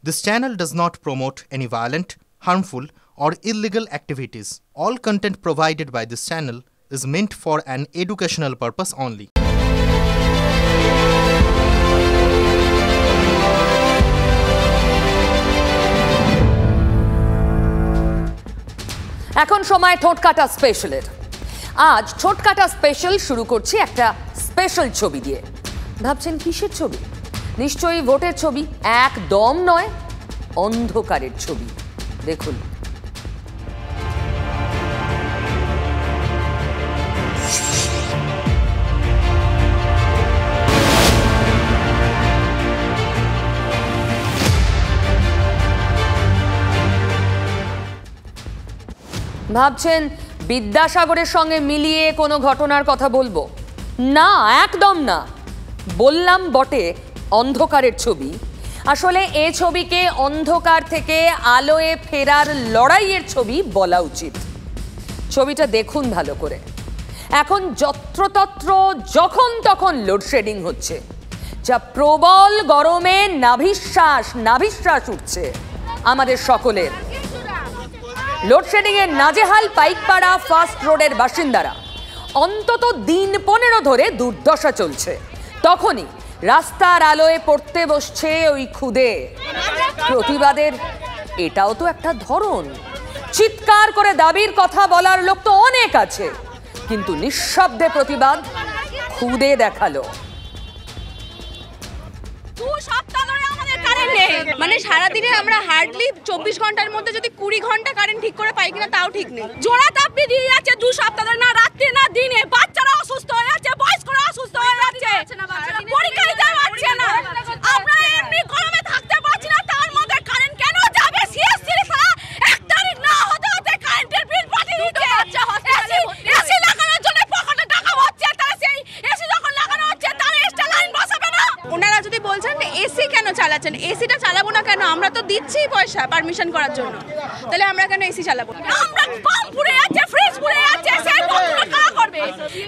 This channel does not promote any violent, harmful, or illegal activities. All content provided by this channel is meant for an educational purpose only. এখন সময় ঠোঁটকাটা স্পেশালের। আজ ঠোঁটকাটা special শুরু করছি একটা special ছবি দিয়ে। ভাবছেন কিসের ছবি? নিশ্চয়ই ভোটের ছবি। একদম নয়, অন্ধকারের ছবি। দেখুন। ভাবছেন বিদ্যাসাগরের সঙ্গে মিলিয়ে কোনো ঘটনার কথা বলবো? না, একদম না। বললাম বটে অন্ধকারের ছবি। আসলে এ ছবিকে অন্ধকার থেকে আলোয় ফেরার লড়াইয়ের ছবি বলা উচিত। ছবিটা দেখুন ভালো করে। এখন যত্রতত্র যখন তখন লোডশেডিং হচ্ছে, যা প্রবল গরমে নাভিশ্বাস উঠছে আমাদের সকলের। লোডশেডিং এর নাজেহাল পাইকপাড়া ফাস্ট রোডের বাসিন্দারা অন্তত দিন 15 ধরে দুর্দশা চলছে। তখনই রাস্তার আলোয় পড়তে বসছে ওই খুদে। প্রতিবাদের এটাও তো একটা ধরন। চিৎকার করে দাবির কথা বলার লোক তো অনেক আছে, কিন্তু নিঃশব্দে প্রতিবাদ খুদে দেখালো। মানে সারাদিনে আমরা হার্ডলি 24 ঘন্টার মধ্যে যদি 20 ঘন্টা কারেন্ট ঠিক করে পাই কিনা তাও ঠিক নেই। জোড়া তাপি দিয়ে যাচ্ছে 2 সপ্তাহ ধরে, না রাত্রে না দিনে। বাচ্চারা অসুস্থ হয়ে যাচ্ছে, বয়স্করা অসুস্থ হয়ে যাচ্ছে, পরীক্ষা দিতে পারছে না। আমরা এমনি গরমে থাকতে পারছি না, তার মধ্যে কারেন্ট কেন যাবে? সিএসসি সারা 1 তারিখ না হতে হতে কারেন্টের বিল পাঠিয়ে দিচ্ছে। এসি লাগানোর জন্য পকেটে টাকা হচ্ছে, তারা সেই এসি যখন লাগানো হচ্ছে তার এক্সট্রা লাইন বসাবে না। ওনারা যদি বলছেন এসি কেন চালাচ্ছেন, এসিটা চালাবো না কেন? আমরা তো দিচ্ছি পয়সা পারমিশন করার জন্য, তাহলে আমরা কেন এসি চালাবো? আমরা পাম্প পুড়ে যাচ্ছে, ফ্রিজ পুড়ে যাচ্ছে, সেই বন্ধুরা কারা করবে?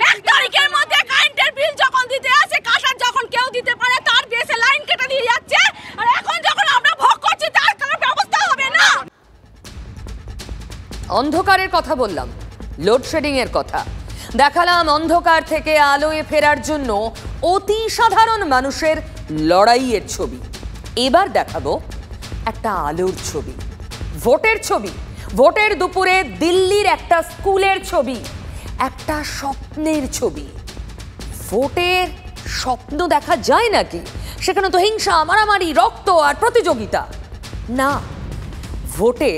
1 তারিখের মধ্যে কারেন্টের বিল যখন দিতে আসে, কাটার যখন কেউ দিতে পারে তার দেশে লাইন কেটে দিয়ে যাচ্ছে, আর এখন যখন আমরা ভোগ করছি তার কোনো ব্যবস্থা হবে না। অন্ধকারের কথা বললাম, লোডশেডিং এর কথা দেখালাম, অন্ধকার থেকে আলোয় ফেরার জন্য অতি সাধারণ মানুষের লড়াইয়ের ছবি। এবার দেখাবো একটা আলোর ছবি, ভোটের ছবি। ভোটের দুপুরে দিল্লির একটা স্কুলের ছবি, একটা স্বপ্নের ছবি। ভোটের স্বপ্ন দেখা যায় নাকি? সেখানে তো হিংসা, মারামারি, রক্ত আর প্রতিযোগিতা। না, ভোটে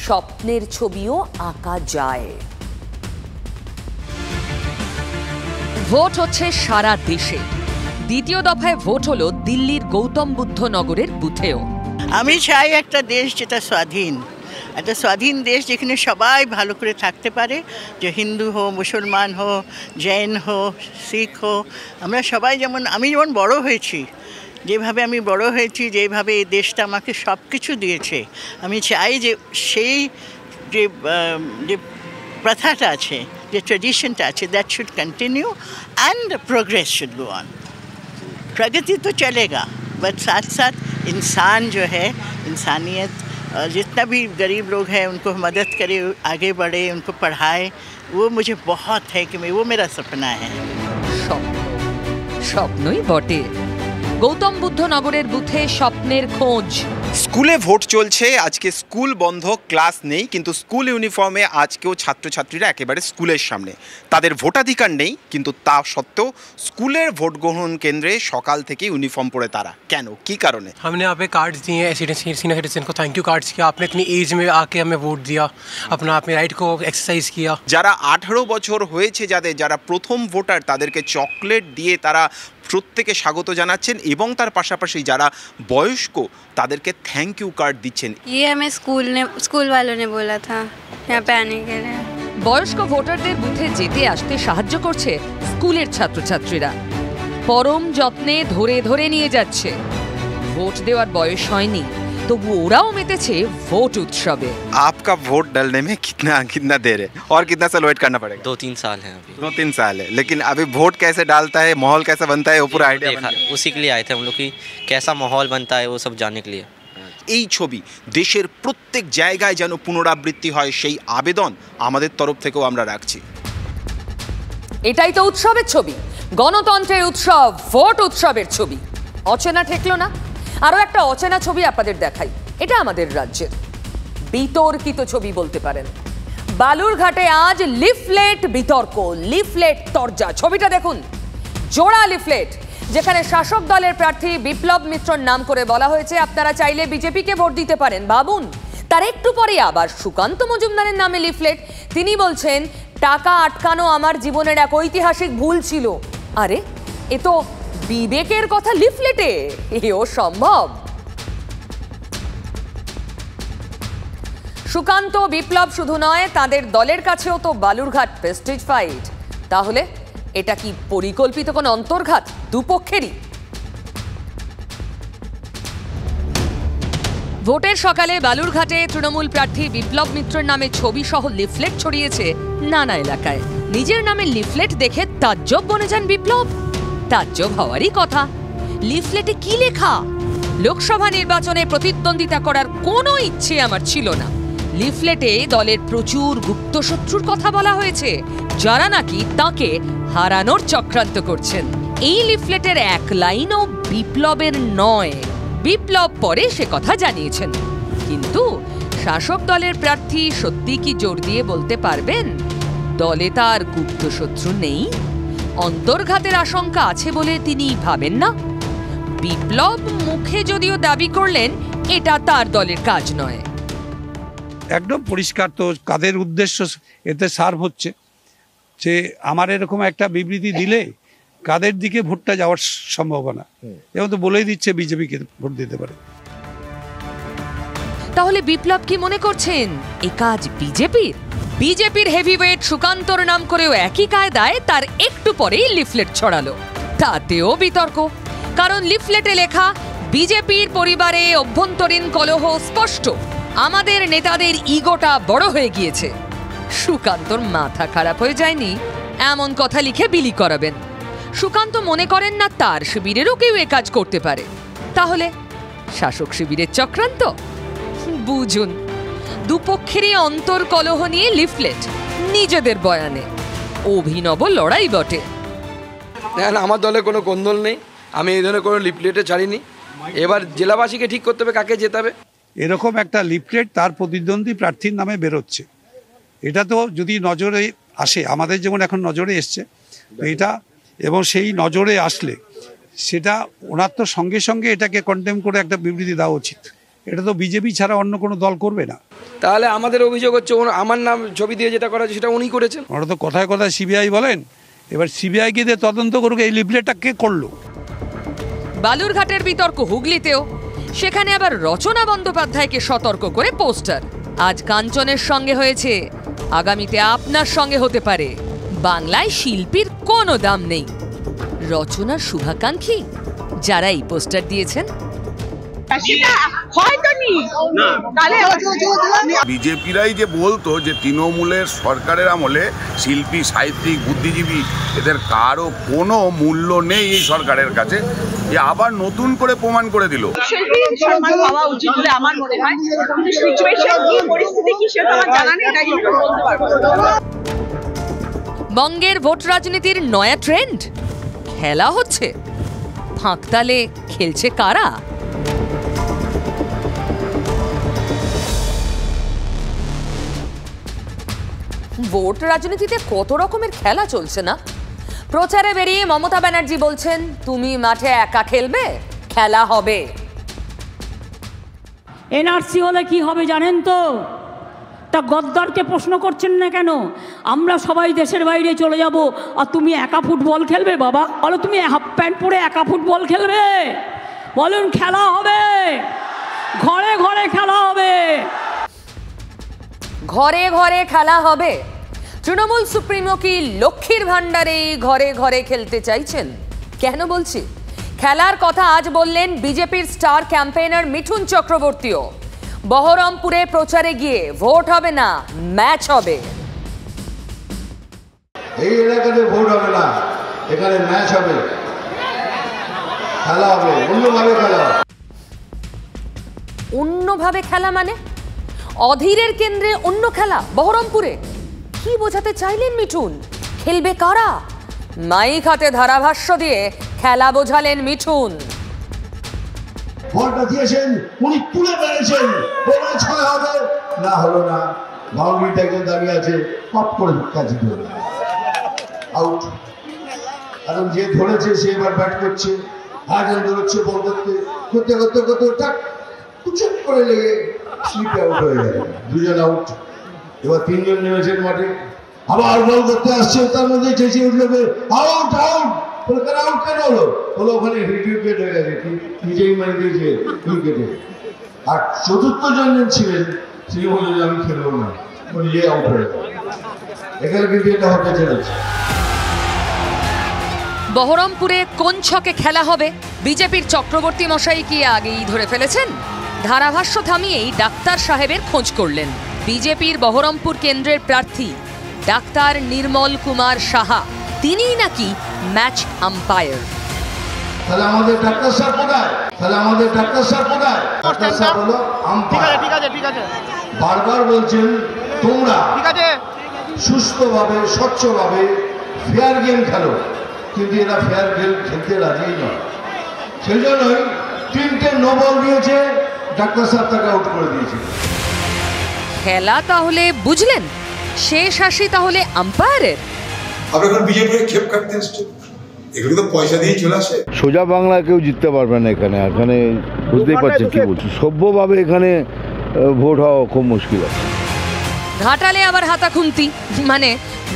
স্বপ্নের ছবিও আঁকা যায়। ভোট হচ্ছে সারা দেশে। দ্বিতীয় দফায় ভোট হলো দিল্লির গৌতম বুদ্ধ নগরের বুথেও। আমি চাই একটা দেশ যেটা স্বাধীন, একটা স্বাধীন দেশ যেখানে সবাই ভালো করে থাকতে পারে, যে হিন্দু হো, মুসলমান হো, জৈন হো, শিখ হো। আমরা সবাই আমি যেমন বড় হয়েছি, যেভাবে আমি বড় হয়েছি, যেভাবে এই দেশটা আমাকে সব কিছু দিয়েছে, আমি চাই যে সেই যে প্রথাটা আছে, যে ট্রেডিশনটা আছে, that should continue and progress should go on. प्रगति तो चलेगा, बट साथ साथ इंसान जो है, इंसानियत, जितना भी गरीब लोग हैं उनको मदद करे, आगे बढ़े, उनको पढ़ाए, वो मुझे बहुत है कि वो मेरा सपना है। স্বপ্নই বটে। গৌতম বুদ্ধ নগরের বুথে স্বপ্নের খোঁজ। স্কুলে ভোট চলছে, আজকে স্কুল বন্ধ, ক্লাস নেই, কিন্তু স্কুল ইউনিফর্মে আজকেও ছাত্রছাত্রীরা একেবারে স্কুলের সামনে। তাদের ভোটাধিকার নেই, কিন্তু তা সত্ত্বেও স্কুলের ভোট গ্রহণ কেন্দ্রে সকাল থেকে ইউনিফর্ম পরে তারা। কেন, কি কারণে? हमने यहाँ पे कार्ड्स दिए हैं, सीनियर सिटीजन को थैंक यू कार्ड्स किया, आपने इतनी एज में आके हमें वोट दिया, अपने राइट को एक्सरसाइज किया। যারা 18 বছর হয়েছে, যারা প্রথম ভোটার, তাদেরকে চকলেট দিয়ে তারা প্রত্যেকে স্বাগত জানাচ্ছেন, এবং তার পাশাপাশি যারা বয়স্ক তাদেরকে থ্যাংক ইউ কার্ড দিচ্ছেন। ये हमें स्कूल वालों ने बोला था यहाँ पे आने के लिए। বয়স্ক ভোটারদের বুথে যেতে আসতে সাহায্য করছে স্কুলের ছাত্রছাত্রীরা। পরম যত্নে ধরে ধরে নিয়ে যাচ্ছে। ভোট দেওয়ার বয়স হয়নি, তবু ওরাও মেতেছে ভোট उत्सवे। आपका वोट डलने में कितना देर है और कितना साल वेट करना पड़ेगा? 2-3 साल है अभी। 2-3 साल है, लेकिन अभी वोट कैसे डालता है, माहौल कैसा बनता है, वो पूरा आइडिया उसी के लिए आए थे हम लोग कि कैसा माहौल बनता है वो सब जानने के लिए। এই ছবি দেশের প্রত্যেক জায়গায় যেন পুনরাবৃত্তি হয়, সেই আবেদন আমাদের তরফ থেকেও আমরা রাখছি। এটাই তো উৎসবের ছবি, গণতন্ত্রের উৎসব, ভোট উৎসবের ছবি। অচেনা ঠেকলো না? আরও একটা অচেনা ছবি আপনাদের দেখাই। এটা আমাদের রাজ্যের বিতর্কিত ছবি বলতে পারেন। বালুরঘাটে আজ লিফলেট বিতর্ক, লিফলেট তরজা। ছবিটা দেখুন, জোড়া লিফলেট, যেখানে শাসক দলের প্রার্থী বিপ্লব মিত্রর নাম করে বলা হয়েছে আপনারা চাইলে বিজেপিকে ভোট দিতে পারেন। ভাবুন, তার একটু পরে আবার সুকান্ত মজুমদারের নামে লিফলেট। তিনি বলছেন টাকা আটকানো আমার জীবনের এক ঐতিহাসিক ভুল ছিল। আরে, এ তো বিবেকের কথা লিফলেটে, এও সম্ভব? সুকান্ত বিপ্লব শুধু নয়, তাদের দলের কাছেও তো বালুরঘাট প্রেস্টিজ ফাইট। তাহলে এটা কি পরিকল্পিত কোন অন্তর্ঘাত দুপক্ষেরই? ভোটের সকালে বালুরঘাটে তৃণমূল প্রার্থী বিপ্লব মিত্রের নামে ছবি সহ লিফলেট ছড়িয়েছে নানা এলাকায়। নিজের নামে লিফলেট দেখে তাজ্জব বনে যান বিপ্লব। তাজ্জব হওয়ারই কথা। লিফলেটে কি লেখা? লোকসভা নির্বাচনে প্রতিদ্বন্দ্বিতা করার কোনো ইচ্ছে আমার ছিল না। লিফলেটে দলের প্রচুর গুপ্তশত্রুর কথা বলা হয়েছে, যারা নাকি তাকে হারানোর চক্রান্ত করছেন। এই লিফলেটের এক লাইনও বিপ্লবের নয়। বিপ্লব পরে সে কথা জানিয়েছেন। কিন্তু শাসক দলের প্রার্থী সত্যি কি জোর দিয়ে বলতে পারবেন দলে তার গুপ্তশত্রু নেই? অন্তর্ঘাতের আশঙ্কা আছে বলে তিনি ভাবেন না? বিপ্লব মুখে যদিও দাবি করলেন এটা তার দলের কাজ নয়। একদম পরিষ্কার তো কাদের উদ্দেশ্য এতে সার্ভ হচ্ছে, যে আমার এরকম একটা বিবৃতি দিলে কাদের দিকে ভোটটা যাওয়ার সম্ভাবনা, এবং তো বলেই দিচ্ছে বিজেপিকে ভোট দিতে পারে। তাহলে বিপ্লব কি মনে করছেন এ কাজ বিজেপির? বিজেপির হেভিওয়েট সুকান্তর নাম করেও একই কায়দায় তার একটু পরেই লিফলেট ছড়ালো। তাতেও বিতর্ক, কারণ লিফলেটে লেখা বিজেপির পরিবারে অভ্যন্তরীণ কলহ স্পষ্ট, আমাদের নেতাদের ইগোটা বড় হয়ে গিয়েছে। সুকান্তর মাথা খারাপ হয়ে যায়নি এমন কথা লিখে বিলি করাবেন? সুকান্ত মনে করেন না তার শিবিরেরও কেউ এ কাজ করতে পারে। তাহলে শাসক শিবিরের চক্রান্ত? বুঝুন, দুপক্ষেরই অন্তর্কলহ নিয়ে লিফলেট, নিজেদের বয়ানে। অভিনব লড়াই বটে। না, আমার দলে কোনো কোন্দল নেই, আমি এই ধরনের কোনো লিফলেটে ছাড়িনি। এবার জেলাবাসীকে ঠিক করতে হবে কাকে জেতাবে। এরকম একটা লিফলেট তার প্রতিদ্বন্দ্বী প্রার্থীর নামে বেরোচ্ছে, এটা তো যদি নজরে আসে, আমাদের যেমন এখন নজরে এসছে এটা, এবং সেই নজরে আসলে সেটা ওনার তো সঙ্গে সঙ্গে এটাকে কন্ডেম করে একটা বিবৃতি দেওয়া উচিত। এটা তো বিজেপি ছাড়া অন্য কোনো দল করবে না। তাহলে আমাদের অভিযোগ হচ্ছে আমার নাম ছবি দিয়ে যেটা করা হচ্ছে সেটা উনি করেছেন। ওরা তো কথায় কথায় সিবিআই বলেন, এবার সিবিআই কে দিয়ে তদন্ত করুক এই লিফলেটটা কে করলো। বালুরঘাটের বিতর্ক হুগলিতেও, সেখানে আবার রচনা বন্দ্যোপাধ্যায়কে সতর্ক করে পোস্টার। আজ কাঞ্চনের সঙ্গে হয়েছে, আগামীতে আপনার সঙ্গে হতে পারে। বাংলায় শিল্পীর কোনো দাম নেই। রচনার শুভাকাঙ্ক্ষী যারা এই পোস্টার দিয়েছেন, বিজেপিরাই যে বলতো যে তৃণমূলের সরকারের আমলে শিল্পী, সাহিত্যিক, বুদ্ধিজীবী এদের কারো কোনো মূল্য নেই এই সরকারের কাছে, এ আবার নতুন করে প্রমাণ করে দিল। বঙ্গের ভোট রাজনীতির নয়া ট্রেন্ড খেলা হচ্ছে। ফাঁকতালে খেলছে কারা? ভোট রাজনীতিতে কত রকমের খেলা চলছে না? প্রচারে বেরিয়ে মমতা ব্যানার্জি বলছেন তুমি মাঠে একা খেলবে, খেলা হবে। এনআরসি হলে কি হবে জানেন তো? তা গদ্দারকে প্রশ্ন করছেন না কেন? আমরা সবাই দেশের বাইরে চলে যাব আর তুমি একা ফুটবল খেলবে? বাবা বলো, তুমি হাফ প্যান্ট পরে একা ফুটবল খেলবে? বলুন, খেলা হবে, ঘরে ঘরে খেলা হবে। ঘরে ঘরে খেলা হবে। তৃণমূল সুপ্রিমো কি লক্ষ্মীর ভাণ্ডারে ঘরে ঘরে খেলতে চাইছেন? কেন বলছি? খেলার কথা আজ বললেন বিজেপির স্টার ক্যাম্পেইনার মিঠুন চক্রবর্তীও। বহরমপুরে প্রচারে গিয়ে ভোট হবে না, ম্যাচ হবে। এই এলাকাতে ভোট হবে না, এখানে ম্যাচ হবে, খেলা হবে, অন্যভাবে খেলা হবে। অন্যভাবে খেলা মানে অধীরের কেন্দ্রে অন্য খেলা বহরমপুরে? কি বোঝাতে চাইলেন মিঠুন? খেলবে কারা? মাইক হাতে ধারাভাষ্য দিয়ে খেলা বোঝালেন মিঠুন। বলটা দিয়েছেন, উনি তুলে মেরেছেন, বলে ছয় হবে, না হলো না। বাউন্ডারিতে একজন দাঁড়িয়ে আছে, পপ করে কাজে দিল, আউট। এখন যে ধরেছে সে এবার ব্যাট করছে, আরেকজন ধরেছে বল করতে করতে করতে করতে টাক কুচুপ করে লেগে স্লিপ আউট হয়ে গেল, দুজন আউট। এবার তিনজন নেমেছেন মাঠে, আবার বল করতে আসছে, তার মধ্যে চেঁচিয়ে উঠলো আউট আউট। আউট কেন হলো? বলো ওখানে হিট উইকেট হয়ে গেছে, নিজেই মেরে দিয়েছে উইকেটে। আর চতুর্থ জন ছিলেন, তিনি বললেন আমি খেলবো না, নিজে আউট হয়ে গেল। এখানে কিন্তু এটা হতে চলেছে। বহরমপুরে কোন ছকে খেলা হবে বিজেপির চক্রবর্তী মশাই কি আগেই ধরে ফেলেছেন? ধারাভাষ্য থামিয়েই ডাক্তার সাহেবের খোঁজ করলেন বিজেপির বহরমপুর কেন্দ্রের প্রার্থী ডাক্তার নির্মল কুমার সাহা। তিনিই নাকি ম্যাচ আম্পায়ার। তাহলে আমাদের ডাক্তার স্যার কোথায়? ডাক্তার স্যার হলো আম্পায়ার। ঠিক আছে। বারবার বলছেন তোমরা সুস্থভাবে স্বচ্ছভাবে ফেয়ার গেম খেলো, কিন্তু এরা ফেয়ার গেম খেলতে রাজি নয়। সেই জন্যই 3টে নো বল দিয়েছে, ডাক্তার স্যার তাকে আউট করে দিয়েছে। খেলা তাহলে বুঝলেন, শেষ হাসি তাহলে আম্পায়ারের। আমরা এখন বিজেপির ক্ষেপ কাটতে এসছি, এগুলো তো পয়সা দিয়ে চলে আসে। সোজা বাংলা কেউ জিততে পারবে না এখানে। এখানে বুঝতেই পারছেন কি বলছি, সভ্যভাবে এখানে ভোট হওয়া খুব মুশকিল আছে। ঘাটালে আবার হাতাখুন্তি, মানে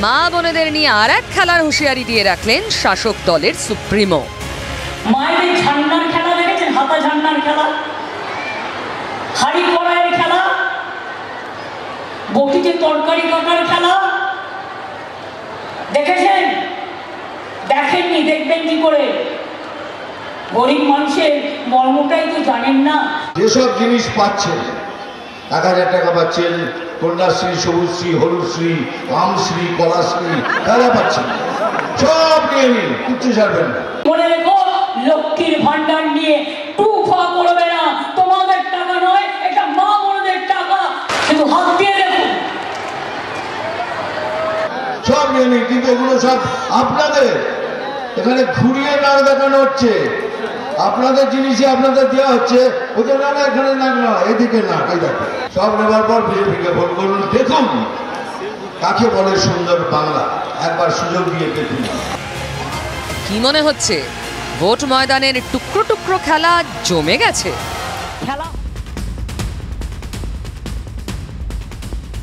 মা বোনেদের নিয়ে আর এক খেলার হুঁশিয়ারি দিয়ে রাখলেন শাসক দলের সুপ্রিমো। মায়েদের ঝান্ডার খেলা দেখেছেন? হাতা ঝান্ডার খেলা, হাড়ি কড়াইয়ের খেলা, বটিতে তরকারি কাটার খেলা দেখেছেন? দেখেননি, দেখবেন কি করে? গরিব মানুষের মর্মটাই তো জানেন না। যেসব জিনিস পাচ্ছেন, 1000 টাকা পাচ্ছেন, কন্যাশ্রী, সবুজশ্রী, হলুদশ্রী, আমশ্রী, কলাশ্রী, তারা পাচ্ছেন, সব নিয়ে নিন, কিচ্ছু ছাড়বেন না। মনে রেখো, লক্ষ্মীর ভান্ডার নিয়ে টুফা করবে না, তোমাদের টাকা নয়, এটা মা বোনদের টাকা, কিন্তু হাত দিয়ে দেখুন। সব নিয়ে নিন, কিন্তু এগুলো সব আপনাদের। এখানে ঘুরিয়ে নাড় দেখানো হচ্ছে, আপনাদের জিনিসই আপনাদের দেওয়া হচ্ছে। ওদের না, এখানে না, এদিকে না, এই দেখো। সব নেবার পর বিজেপিকে ভোট করুন, দেখুন কাকে বলে সুন্দর বাংলা, একবার সুযোগ দিয়ে দেখুন। কি মনে হচ্ছে ভোট ময়দানের টুকরো টুকরো খেলা জমে গেছে?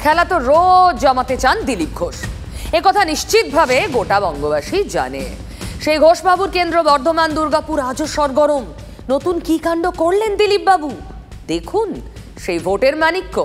খেলা তো রোজ জমাতে চান দিলীপ ঘোষ, একথা নিশ্চিতভাবে গোটা বঙ্গবাসী জানে। সেই ঘোষবাবুর কেন্দ্র বর্ধমান দুর্গাপুর আজও সরগরম। নতুন কি কাণ্ড করলেন দিলীপ বাবু, দেখুন সেই ভোটের মানিক্য।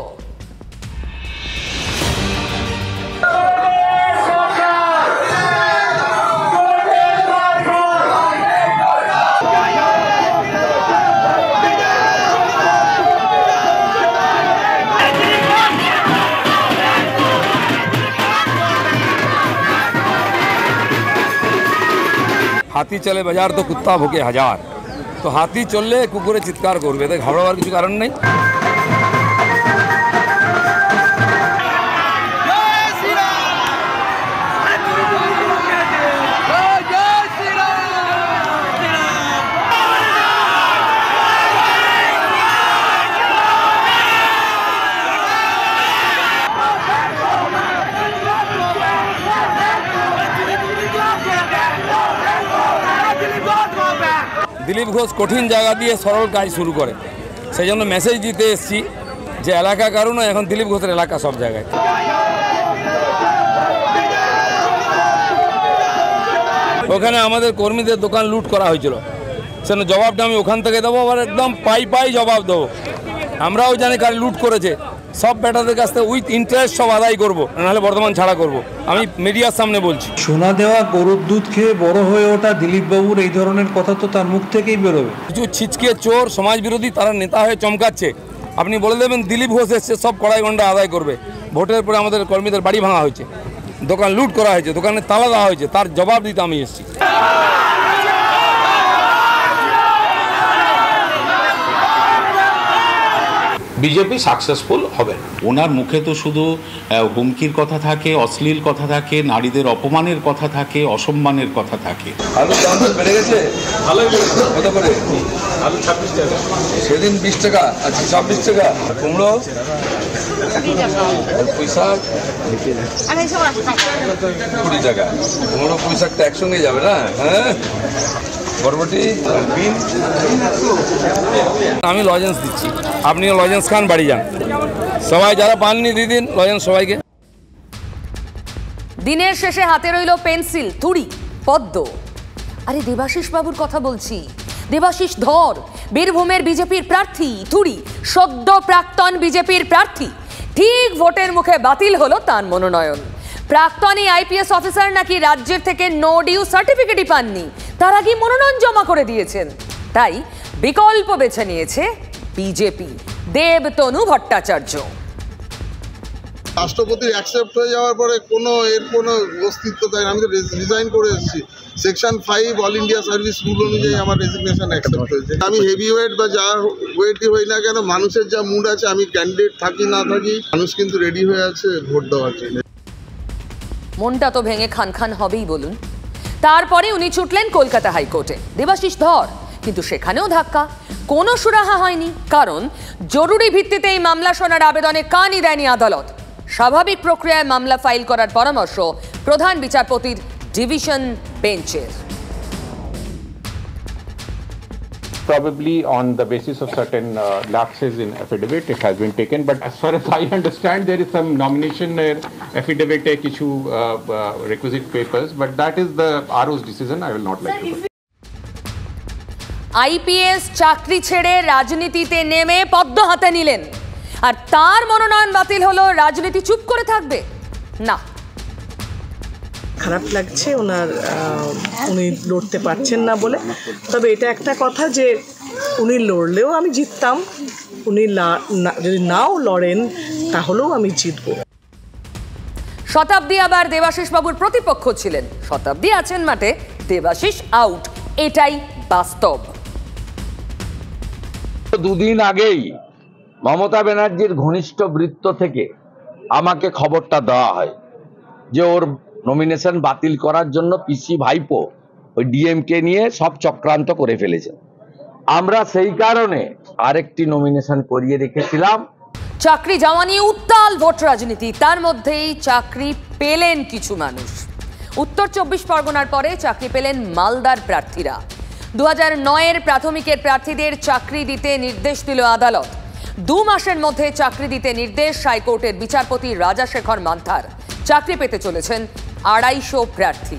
হাতি চলে বাজার তো কুত্তা ভুকে হাজার, তো হাতি চললে কুকুরে চিৎকার করবে, তাই ঘাবড়াবার কিছু কারণ নেই। দিলীপ ঘোষ কঠিন জায়গা দিয়ে সরল কাজ শুরু করে, সেই জন্য মেসেজ দিতে এসেছি যে এলাকা কারণ এখন দিলীপ ঘোষের এলাকা সব জায়গায়। ওখানে আমাদের কর্মীদের দোকান লুট করা হয়েছিল, সেজন্য জবাবটা আমি ওখান থেকে দেবো, আবার একদম পাই জবাব দেবো। আমরাও জানি কার লুট করেছে, সব বেটাদের কাছ থেকে উইথ ইন্টারেস্ট সব আদায় করবো, নাহলে বর্ধমান ছাড়া করবো। আমি মিডিয়ার সামনে বলছি। সোনা দেওয়া গরুর দুধ খেয়ে বড় হয়ে ওঠা দিলীপ বাবুর এই ধরনের কথা তো তার মুখ থেকেই বেরোবে। কিছু ছিচকে চোর সমাজ বিরোধী তারা নেতা হয়ে চমকাচ্ছে, আপনি বলে দেবেন দিলীপ ঘোষ এসছে সব কড়াই গন্ডা আদায় করবে। ভোটের পরে আমাদের কর্মীদের বাড়ি ভাঙা হয়েছে, দোকান লুট করা হয়েছে, দোকানে তালা দেওয়া হয়েছে, তার জবাব দিতে আমি এসেছি। বিজেপি সাকসেসফুল হবে। ওনার মুখে তো শুধু হুমকির কথা থাকে, অশ্লীল কথা থাকে, নারীদের অপমানের কথা থাকে, অসম্মানের কথা থাকে। আলুর দাম বেড়ে গেছে, ভালোই বেড়েছে। কত করে? আলু 26 টাকা, সেদিন 20 টাকা, আজকে 26 টাকা। কুমড়ো 20 টাকা, কুমড়ো 20 টাকা একসঙ্গে যাবে না? হ্যাঁ, বরবটি, বিন। আমি লজেন্স দিচ্ছি, আপনিও লজেন্স খান, বাড়ি যান। সবাই যারা পাননি দিয়ে দিন লজেন্স সবাইকে। দিনের শেষে হাতে রইল পেন্সিল, তুড়ি, পদ্ম। আরে দেবাশিস বাবুর কথা বলছি। দেবাশিস ধর বীরভূমের বিজেপির প্রার্থী, তুড়ি সদ্য প্রাক্তন বিজেপির প্রার্থী। ঠিক ভোটের মুখে বাতিল হলো তার মনোনয়ন। প্রাক্তন আইপিএস অফিসার নাকি রাজ্যের থেকে নো ডিউ সার্টিফিকেটই পাননি, তার আগে মনোনয়ন জমা করে দিয়েছেন। তাই বিকল্প বেছে নিয়েছে বিজেপি, দেবতনু ভট্টাচার্য। রাষ্ট্রপতির অ্যাকসেপ্ট হয়ে যাওয়ার পরে এর কোনো অস্তিত্ব তাই আমি তো রিজাইন করে এসেছি। Section 5 all India service rule অনুযায়ী আমার রেজিগনেশন অ্যাকসেপ্ট হয়েছে। আমি হেভি ওয়েট বা যা ওয়েটই হই না কেন, মানুষের যা মুড আছে, আমি ক্যান্ডিডেট থাকি না থাকি, মানুষ কিন্তু রেডি হয়ে আছে ভোট দেওয়ার জন্য। মনটা তো ভেঙে খান খান হবেই বলুন। তারপরে উনি ছুটলেন কলকাতা হাইকোর্টে, দেবাশিস ধর। কিন্তু সেখানেও ধাক্কা, কোনো সুরাহা হয়নি। কারণ জরুরি ভিত্তিতে এই মামলা শোনার আবেদনে কানই দেয়নি আদালত। স্বাভাবিক প্রক্রিয়ায় মামলা ফাইল করার পরামর্শ প্রধান বিচারপতির ডিভিশন বেঞ্চের। Probably on the basis of certain lapses in affidavit, it has been taken. But as far as I understand, there is some nomination affidavit, কিছু requisite papers. But that is the RO's decision. I will not like to. IPS চাকরি ছেড়ে রাজনীতিতে নেমে পদ্ম হাতে নিলেন, আর তার মনোনয়ন বাতিল হলো। রাজনীতি চুপ করে থাকবে না। খারাপ লাগছে ওনার, উনি লড়তে পারছেন না বলে। তবে এটা একটা কথা যে উনি লড়লেও আমি জিততাম, উনি যদি নাও লড়েন তাহলেও আমি জিতব। শতাব্দী আবার দেবাশিস বাবুর প্রতিপক্ষ ছিলেন। শতাব্দী আছেন মাঠে, দেবাশিস আউট, এটাই বাস্তব। দুদিন আগেই মমতা ব্যানার্জির ঘনিষ্ঠ বৃত্ত থেকে আমাকে খবরটা দেওয়া হয় যে ওর নমিনেশন বাতিল করার জন্য পিসি ভাইপো ওই ডিএমকে নিয়ে সব চক্রান্ত করে ফেলেছে। আমরা সেই কারণে আরেকটি নমিনেশন করিয়ে রেখেছিলাম। চাকরি যাওয়া নিয়ে উত্তাল ভোট রাজনীতি, তার মধ্যেই চাকরি পেলেন কিছু মানুষ। উত্তর 24 পরগনার পরে চাকরি পেলেন মালদার প্রার্থীরা। 2009-এর প্রাথমিকের প্রার্থীদের চাকরি দিতে নির্দেশ দিল আদালত। 2 মাসের মধ্যে চাকরি দিতে নির্দেশ হাইকোর্টের বিচারপতি রাজাশেখর মান্থার। চাকরি পেতে চলেছেন 250 প্রার্থী।